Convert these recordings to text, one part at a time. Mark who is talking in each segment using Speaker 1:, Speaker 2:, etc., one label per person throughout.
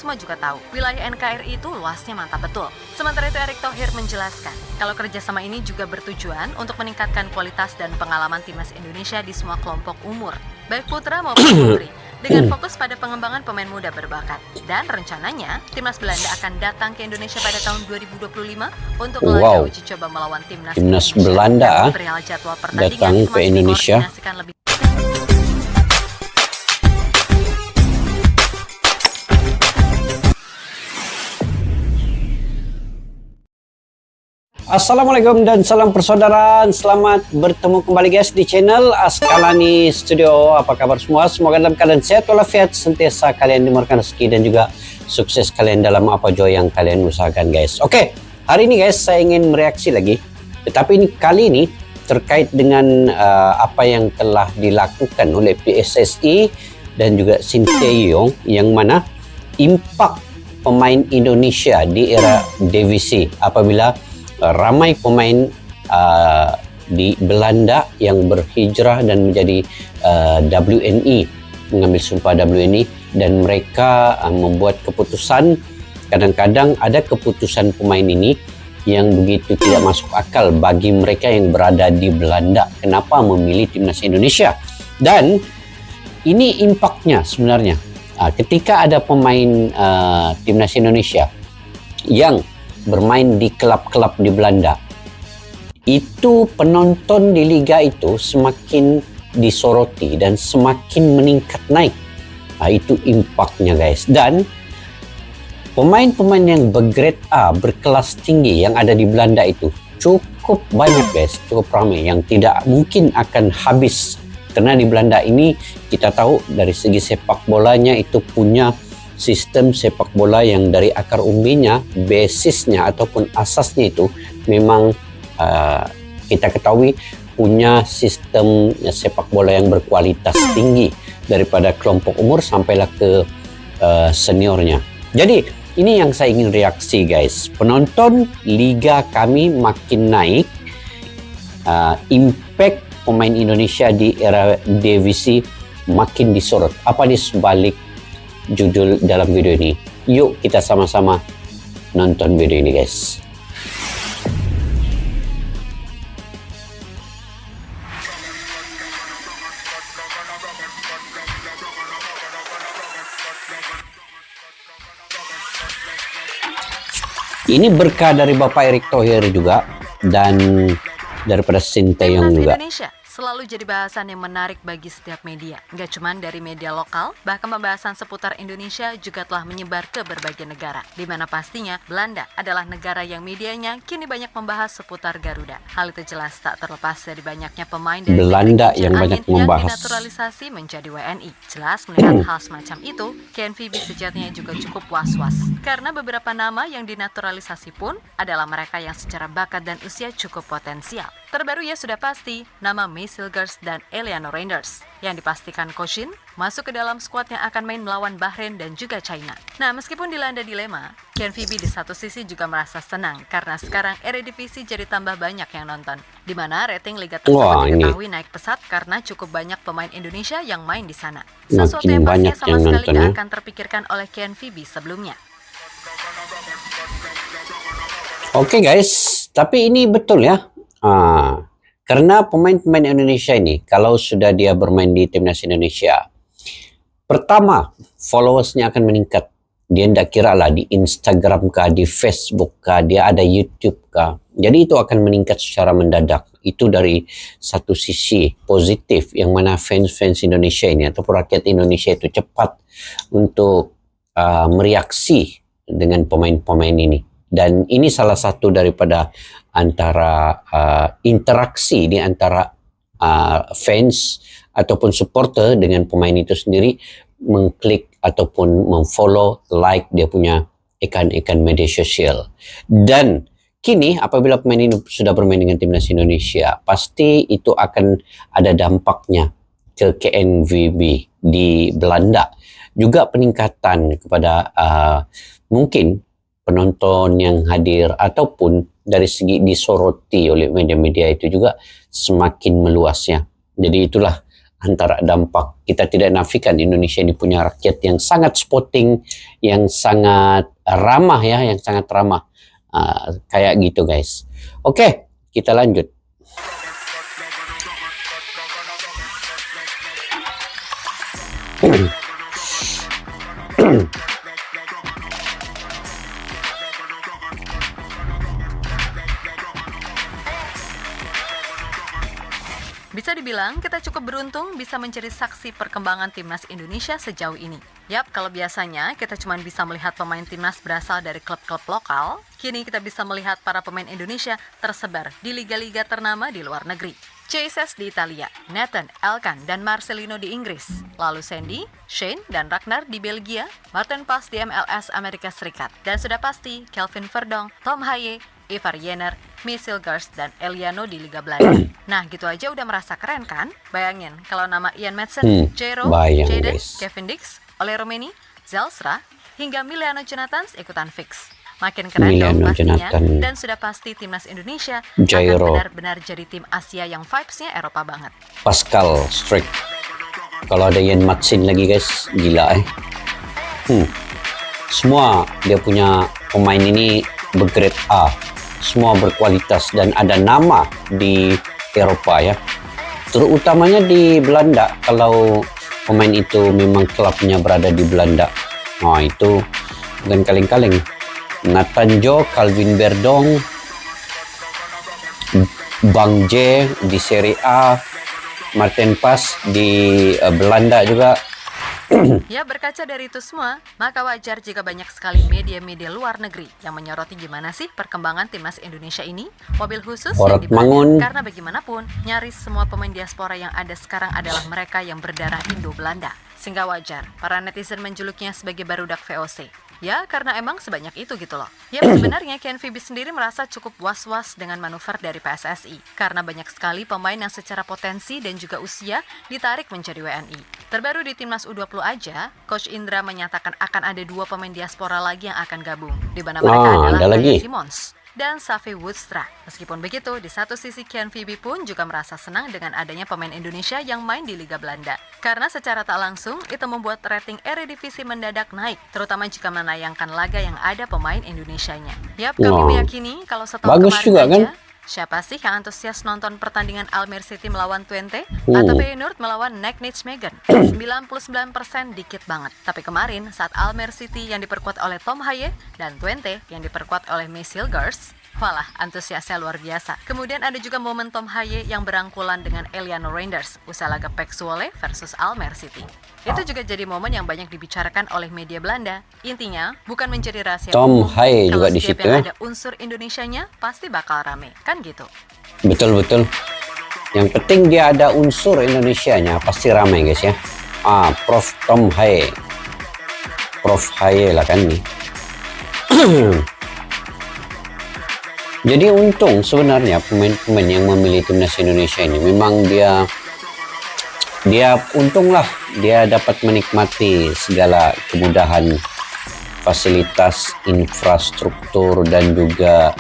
Speaker 1: semua juga tahu, wilayah NKRI itu luasnya mantap betul. Sementara itu Erick Thohir menjelaskan, kalau kerjasama ini juga bertujuan untuk meningkatkan kualitas dan pengalaman timnas Indonesia di semua kelompok umur, baik putra maupun putri, dengan fokus pada pengembangan pemain muda berbakat. Dan rencananya, timnas Belanda akan datang ke Indonesia pada tahun 2025 untuk laga uji coba melawan timnas
Speaker 2: Belanda
Speaker 1: datang
Speaker 2: ke Indonesia. Assalamualaikum dan salam persaudaraan. Selamat bertemu kembali guys di channel Askalani Studio. Apa kabar semua? Semoga dalam keadaan sehat walafiat, sentiasa kalian dimurahkan rezeki dan juga sukses kalian dalam apa jua yang kalian usahakan guys. Oke, hari ini guys saya ingin mereaksi lagi. Tetapi ini kali ini terkait dengan apa yang telah dilakukan oleh PSSI dan juga Sinteyong, yang mana impak pemain Indonesia di era divisi apabila ramai pemain di Belanda yang berhijrah dan menjadi WNI, mengambil sumpah WNI, dan mereka membuat keputusan. Kadang-kadang ada keputusan pemain ini yang begitu tidak masuk akal bagi mereka yang berada di Belanda. Kenapa memilih timnas Indonesia? Dan ini impaknya sebenarnya. Ketika ada pemain timnas Indonesia yang bermain di klub-klub di Belanda, itu penonton di liga itu semakin disoroti dan semakin meningkat naik. Itu impaknya guys. Dan pemain-pemain yang bergrade A, berkelas tinggi yang ada di Belanda itu cukup banyak guys, cukup ramai, yang tidak mungkin akan habis. Karena di Belanda ini kita tahu dari segi sepak bolanya itu punya sistem sepak bola yang dari akar umbinya, basisnya ataupun asasnya itu memang kita ketahui punya sistem sepak bola yang berkualitas tinggi daripada kelompok umur sampailah ke seniornya. Jadi ini yang saya ingin reaksi guys. Penonton liga kami makin naik, impact pemain Indonesia di era divisi makin disorot. Apa di sebalik judul dalam video ini? Yuk kita sama-sama nonton video ini guys. Ini berkah dari Bapak Erick Thohir juga dan daripada Sinteyong juga.
Speaker 1: Indonesia selalu jadi bahasan yang menarik bagi setiap media. Nggak cuma dari media lokal, bahkan pembahasan seputar Indonesia juga telah menyebar ke berbagai negara. Di mana pastinya Belanda adalah negara yang medianya kini banyak membahas seputar Garuda. Hal itu jelas tak terlepas dari banyaknya pemain dari
Speaker 2: Belanda yang banyak membahas
Speaker 1: yang dinaturalisasi menjadi WNI. Jelas melihat hal semacam itu, KNVB sejatinya juga cukup was-was. Karena beberapa nama yang dinaturalisasi pun adalah mereka yang secara bakat dan usia cukup potensial. Terbaru ya sudah pasti, nama Miss Hilgers dan Eliano Reinders yang dipastikan Coach Shin masuk ke dalam skuad yang akan main melawan Bahrain dan juga China. Nah, meskipun dilanda dilema, KNVB di satu sisi juga merasa senang karena sekarang Eredivisie jadi tambah banyak yang nonton, di mana rating liga tersebut diketahui naik pesat karena cukup banyak pemain Indonesia yang main di sana. Sesuatu yang pastinya sama sekali tidak akan terpikirkan oleh KNVB sebelumnya.
Speaker 2: Oke guys, tapi ini betul ya. Karena pemain-pemain Indonesia ini kalau sudah dia bermain di timnas Indonesia, pertama followersnya akan meningkat. Dia tidak kira lah di Instagram kah, di Facebook kah, dia ada YouTube kah. Jadi itu akan meningkat secara mendadak. Itu dari satu sisi positif, yang mana fans-fans Indonesia ini ataupun rakyat Indonesia itu cepat untuk mereaksi dengan pemain-pemain ini. Dan ini salah satu daripada antara interaksi di antara fans ataupun supporter dengan pemain itu sendiri, mengklik ataupun memfollow, like dia punya ikan-ikan media sosial. Dan kini apabila pemain ini sudah bermain dengan timnas Indonesia, pasti itu akan ada dampaknya ke KNVB di Belanda. Juga peningkatan kepada mungkin penonton yang hadir ataupun dari segi disoroti oleh media-media itu juga semakin meluasnya. Jadi itulah antara dampak. Kita tidak nafikan Indonesia ini punya rakyat yang sangat sporting, yang sangat ramah ya, yang sangat ramah. Kayak gitu guys. Oke, kita lanjut.
Speaker 1: Bisa dibilang kita cukup beruntung bisa menjadi saksi perkembangan timnas Indonesia sejauh ini. Yap, kalau biasanya kita cuma bisa melihat pemain timnas berasal dari klub-klub lokal, kini kita bisa melihat para pemain Indonesia tersebar di liga-liga ternama di luar negeri. Jesus di Italia, Nathan, Elkan, dan Marcelino di Inggris, lalu Sandy, Shane, dan Ragnar di Belgia, Martin Pas di MLS Amerika Serikat, dan sudah pasti Kelvin Verdonk, Tom Haye, Ivar Jenner, Michel Gars, dan Eliano di Liga Belanda. Nah, gitu aja udah merasa keren kan? Bayangin, kalau nama Ian Madsen, Jero, Jaden, Kevin Dix, Ole Romeni, Zelstra, hingga Miliano Jonathans ikutan fix. Makin keren dong pastinya, dan sudah pasti timnas Indonesia akan benar-benar jadi tim Asia yang vibes-nya Eropa banget.
Speaker 2: Pascal Struijk. Kalau ada Ian Madsen lagi guys, gila Semua dia punya pemain ini bergrade A. Semua berkualitas dan ada nama di Eropa ya. Terutamanya di Belanda, kalau pemain itu memang klubnya berada di Belanda. Nah itu bukan kaleng-kaleng. Nathan Joe, Calvin Verdonk, Bang J di Serie A, Martin Pas di Belanda juga.
Speaker 1: Ya, berkaca dari itu semua, maka wajar jika banyak sekali media-media luar negeri yang menyoroti gimana sih perkembangan timnas Indonesia ini. Mobil khusus yang dibangun karena bagaimanapun, nyaris semua pemain diaspora yang ada sekarang adalah mereka yang berdarah Indo-Belanda. Sehingga wajar, para netizen menjuluknya sebagai barudak VOC. Ya, karena emang sebanyak itu gitu loh. Ya, sebenarnya Ken Vibi sendiri merasa cukup was-was dengan manuver dari PSSI. Karena banyak sekali pemain yang secara potensi dan juga usia ditarik menjadi WNI. Terbaru di Timnas U20 aja, Coach Indra menyatakan akan ada 2 pemain diaspora lagi yang akan gabung. Di mana mereka adalah Raya Simons dan Safi Woedstra. Meskipun begitu, di satu sisi Ken Vibi pun juga merasa senang dengan adanya pemain Indonesia yang main di Liga Belanda. Karena secara tak langsung, itu membuat rating Eredivisie mendadak naik, terutama jika menayangkan laga yang ada pemain Indonesianya. Yap, kami meyakini kalau setahun kemarin juga, aja, siapa sih yang antusias nonton pertandingan Almere City melawan Twente atau Feyenoord melawan NEC Nijmegen? 99% dikit banget. Tapi kemarin saat Almere City yang diperkuat oleh Tom Haye dan Twente yang diperkuat oleh Michel Gars, walah, antusiasnya luar biasa. Kemudian ada juga momen Tom Haye yang berangkulan dengan Eliano Reinders usai laga PEC Zwolle versus Almere City. Itu juga jadi momen yang banyak dibicarakan oleh media Belanda. Intinya, bukan menjadi rahasia
Speaker 2: Tom Haye juga di situ
Speaker 1: ya. Ada unsur Indonesianya, pasti bakal rame. Kan gitu.
Speaker 2: Betul-betul. Yang penting dia ada unsur Indonesianya, pasti ramai guys ya. Prof Tom Haye. Prof Haye lah kan nih. Jadi untung sebenarnya pemain-pemain yang memilih timnas Indonesia ini. Memang dia untunglah dia dapat menikmati segala kemudahan, fasilitas, infrastruktur dan juga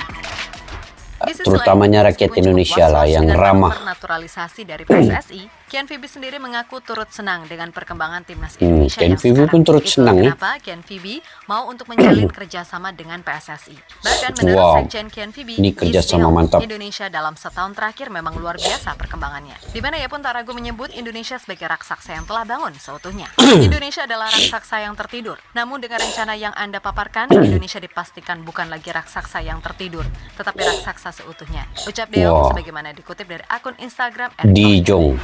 Speaker 2: terutamanya rakyat Indonesia lah yang ramah.
Speaker 1: Naturalisasi dari PSSI, Ken Vibi sendiri mengaku turut senang dengan perkembangan timnas Indonesia yang
Speaker 2: Ken Vibi
Speaker 1: sekarang.
Speaker 2: Pun turut senang ya.
Speaker 1: Kenapa Ken Vibi mau untuk menjalin kerjasama dengan PSSI. Bahkan menurut Sekjen Ken Vibi,
Speaker 2: ini kerjasama mantap.
Speaker 1: Indonesia dalam setahun terakhir memang luar biasa perkembangannya. Di mana ia pun tak ragu menyebut Indonesia sebagai raksasa yang telah bangun seutuhnya. Indonesia adalah raksasa yang tertidur. Namun dengan rencana yang Anda paparkan, Indonesia dipastikan bukan lagi raksasa yang tertidur, tetapi raksasa seutuhnya. Ucap Deong sebagaimana dikutip dari akun Instagram
Speaker 2: Dijong.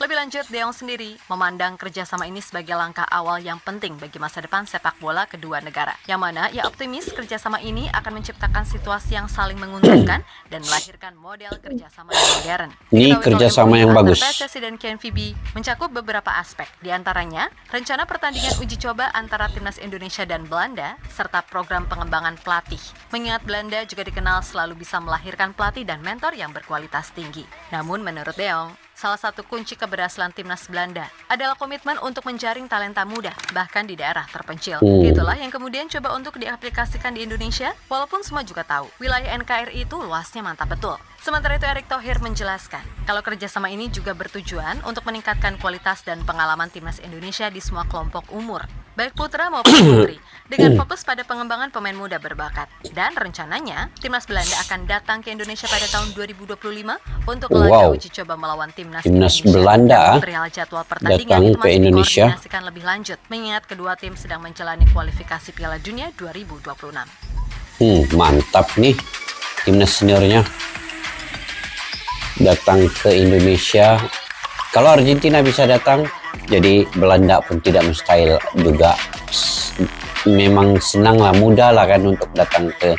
Speaker 1: Lebih lanjut, Deong sendiri memandang kerjasama ini sebagai langkah awal yang penting bagi masa depan sepak bola kedua negara. Yang mana ia optimis kerjasama ini akan menciptakan situasi yang saling menguntungkan dan melahirkan model kerjasama yang modern.
Speaker 2: Ini kerjasama yang bagus.
Speaker 1: PSSI dan Ken Vibi mencakup beberapa aspek. Di antaranya, rencana pertandingan uji coba antara timnas Indonesia dan Belanda, serta program pengembangan pelatih. Mengingat Belanda juga dikenal selalu bisa melahirkan pelatih dan mentor yang berkualitas tinggi. Namun menurut Deong, salah satu kunci keberhasilan timnas Belanda adalah komitmen untuk menjaring talenta muda, bahkan di daerah terpencil. Itulah yang kemudian coba untuk diaplikasikan di Indonesia, walaupun semua juga tahu, wilayah NKRI itu luasnya mantap betul. Sementara itu Erick Thohir menjelaskan, kalau kerjasama ini juga bertujuan untuk meningkatkan kualitas dan pengalaman timnas Indonesia di semua kelompok umur, baik putra maupun putri, dengan fokus pada pengembangan pemain muda berbakat. Dan rencananya, timnas Belanda akan datang ke Indonesia pada tahun 2025 untuk laga uji coba melawan timnas Indonesia.
Speaker 2: Belanda
Speaker 1: Perihal jadwal pertandingan itu masih dikoordinasikan lebih lanjut, mengingat kedua tim sedang menjalani kualifikasi Piala Dunia 2026.
Speaker 2: Mantap nih timnas seniornya datang ke Indonesia. Kalau Argentina bisa datang, jadi Belanda pun tidak mustahil juga. Memang senang lah, mudah lah kan untuk datang ke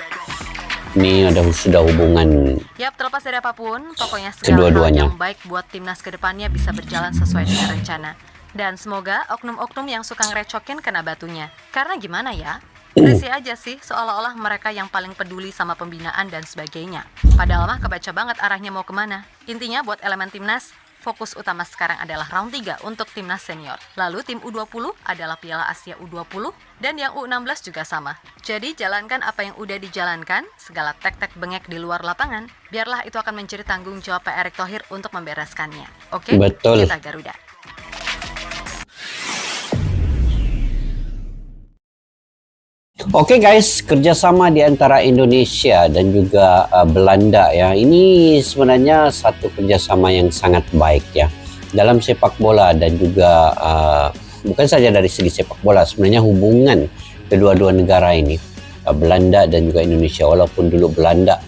Speaker 2: ini, sudah hubungan.
Speaker 1: Yap, terlepas dari apapun, pokoknya segala hal yang baik buat timnas kedepannya bisa berjalan sesuai dengan rencana. Dan semoga oknum-oknum yang suka ngerecokin kena batunya. Karena gimana ya? Risih aja sih, seolah-olah mereka yang paling peduli sama pembinaan dan sebagainya. Padahal mah kebaca banget arahnya mau kemana. Intinya buat elemen timnas, fokus utama sekarang adalah round 3 untuk timnas senior. Lalu tim U20 adalah Piala Asia U20 dan yang U16 juga sama. Jadi jalankan apa yang udah dijalankan, segala tek-tek bengek di luar lapangan, biarlah itu akan menjadi tanggung jawab Pak Erick Thohir untuk membereskannya. Oke?
Speaker 2: Betul.
Speaker 1: Kita Garuda.
Speaker 2: Oke guys, kerjasama di antara Indonesia dan juga Belanda ya, ini sebenarnya satu kerjasama yang sangat baik ya dalam sepak bola dan juga bukan saja dari segi sepak bola, sebenarnya hubungan kedua-dua negara ini, Belanda dan juga Indonesia. Walaupun dulu Belanda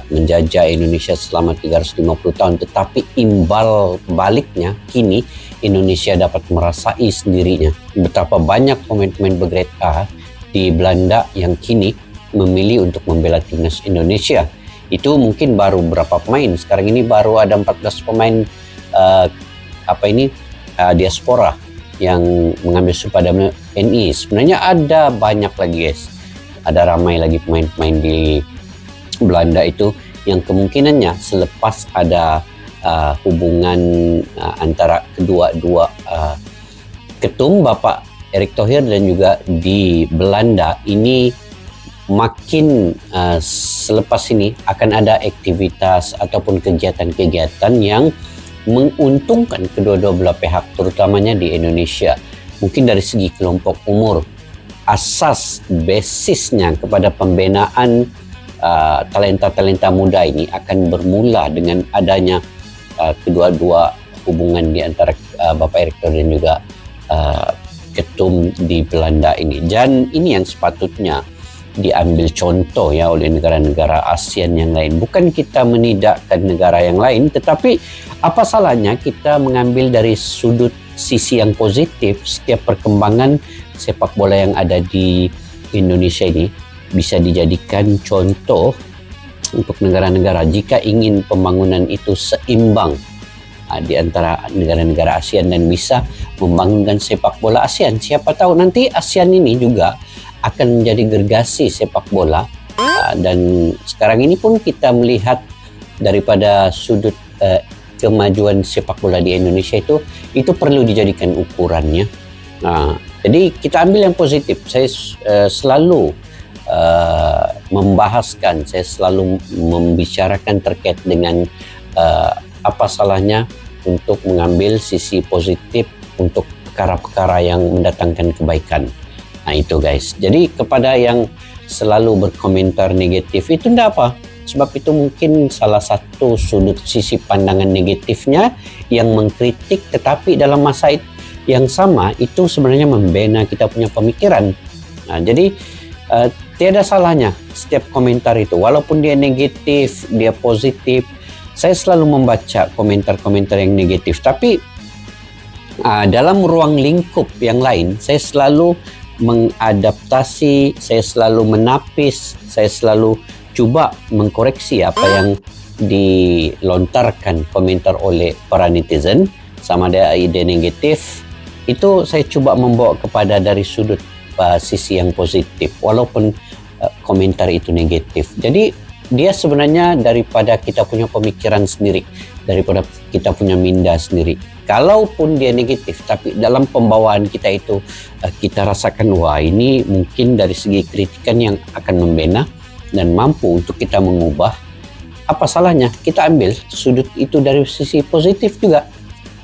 Speaker 2: menjajah Indonesia selama 350 tahun, tetapi imbal baliknya kini Indonesia dapat merasai sendirinya betapa banyak pemain-pemain bergrade A di Belanda yang kini memilih untuk membela timnas Indonesia. Itu mungkin baru berapa pemain, sekarang ini baru ada 14 pemain diaspora yang mengambil sumpah NI. Sebenarnya ada banyak lagi guys, ada ramai lagi pemain-pemain di Belanda itu yang kemungkinannya selepas ada hubungan antara kedua-dua ketum Bapak Erick Thohir dan juga di Belanda ini, makin selepas ini akan ada aktivitas ataupun kegiatan-kegiatan yang menguntungkan kedua-dua belah pihak, terutamanya di Indonesia. Mungkin dari segi kelompok umur, asas basisnya kepada pembinaan talenta-talenta muda ini akan bermula dengan adanya kedua-dua hubungan di antara Bapak Erick Thohir dan juga ketum di Belanda ini. Dan ini yang sepatutnya diambil contoh ya oleh negara-negara ASEAN yang lain. Bukan kita menidakkan negara yang lain, tetapi apa salahnya kita mengambil dari sudut sisi yang positif setiap perkembangan sepak bola yang ada di Indonesia ini bisa dijadikan contoh untuk negara-negara jika ingin pembangunan itu seimbang di antara negara-negara ASEAN dan bisa membangunkan sepak bola ASEAN. Siapa tahu nanti ASEAN ini juga akan menjadi gergasi sepak bola. Dan sekarang ini pun kita melihat daripada sudut kemajuan sepak bola di Indonesia itu perlu dijadikan ukurannya. Jadi kita ambil yang positif. Saya selalu membahaskan, saya selalu membicarakan terkait dengan apa salahnya untuk mengambil sisi positif untuk perkara-perkara yang mendatangkan kebaikan. Nah itu guys, jadi kepada yang selalu berkomentar negatif itu tidak apa, sebab itu mungkin salah satu sudut sisi pandangan negatifnya yang mengkritik, tetapi dalam masa yang sama itu sebenarnya membina kita punya pemikiran. Nah jadi tiada salahnya setiap komentar itu, walaupun dia negatif, dia positif. Saya selalu membaca komentar-komentar yang negatif, tapi dalam ruang lingkup yang lain, saya selalu mengadaptasi, saya selalu menapis, saya selalu coba mengkoreksi apa yang dilontarkan komentar oleh para netizen, sama ada ide negatif, itu saya coba membawa kepada dari sudut sisi yang positif, walaupun komentar itu negatif. Jadi dia sebenarnya daripada kita punya pemikiran sendiri daripada kita punya minda sendiri. Kalaupun dia negatif, tapi dalam pembawaan kita itu kita rasakan, wah ini mungkin dari segi kritikan yang akan membina dan mampu untuk kita mengubah, apa salahnya kita ambil sudut itu dari sisi positif juga.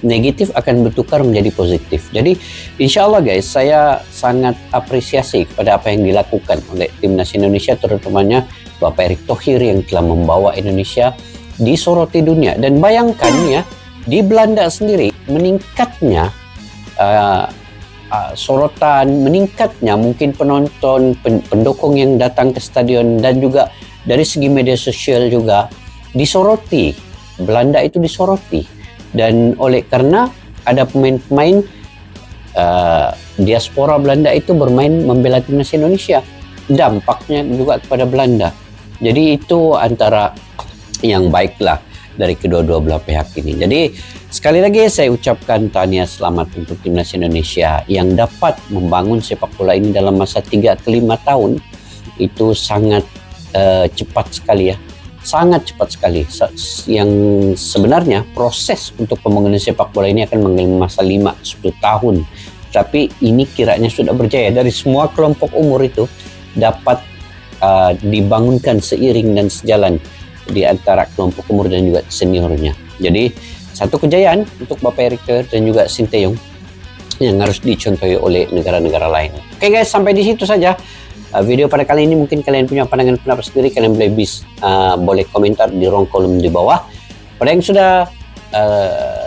Speaker 2: Negatif akan bertukar menjadi positif. Jadi insya Allah guys, saya sangat apresiasi kepada apa yang dilakukan oleh Timnas Indonesia, terutamanya Bapak Erick Thohir yang telah membawa Indonesia disoroti dunia. Dan bayangkan ya, di Belanda sendiri meningkatnya sorotan, meningkatnya mungkin penonton, pendukung yang datang ke stadion, dan juga dari segi media sosial juga disoroti. Belanda itu disoroti. Dan oleh karena ada pemain-pemain diaspora Belanda itu bermain membela timnas Indonesia, dampaknya juga kepada Belanda. Jadi itu antara yang baiklah dari kedua-dua belah pihak ini. Jadi sekali lagi saya ucapkan tahniah selamat untuk timnas Indonesia yang dapat membangun sepak bola ini dalam masa 3 ke 5 tahun. Itu sangat cepat sekali ya. Sangat cepat sekali, yang sebenarnya proses untuk pembangunan sepak bola ini akan mengambil masa 5-10 tahun, tapi ini kiranya sudah berjaya. Dari semua kelompok umur itu dapat dibangunkan seiring dan sejalan di antara kelompok umur dan juga seniornya. Jadi satu kejayaan untuk Bapak Erick Thohir dan juga Sinteyong yang harus dicontohi oleh negara-negara lain. Oke guys, sampai di situ saja video pada kali ini. Mungkin kalian punya pandangan pendapat sendiri, kalian boleh komentar di ruang kolom di bawah. Pada yang sudah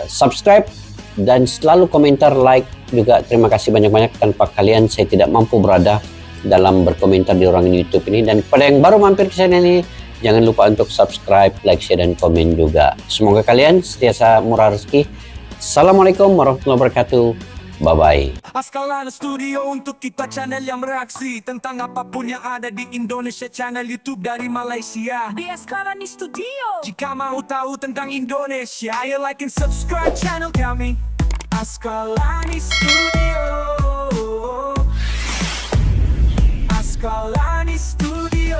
Speaker 2: subscribe dan selalu komentar, like juga, terima kasih banyak-banyak. Tanpa kalian saya tidak mampu berada dalam berkomentar di ruang YouTube ini. Dan kepada yang baru mampir ke channel ini, jangan lupa untuk subscribe, like, share, dan komen juga. Semoga kalian sentiasa murah rezeki. Assalamualaikum warahmatullahi wabarakatuh. Bye-bye.
Speaker 3: Askalani Studio untuk kita, channel yang bereaksi tentang apapun yang ada di Indonesia. Channel YouTube dari Malaysia di Askalani Studio. Jika mau tahu tentang Indonesia, ayo like and subscribe channel kami, Askalani Studio. Askalani Studio.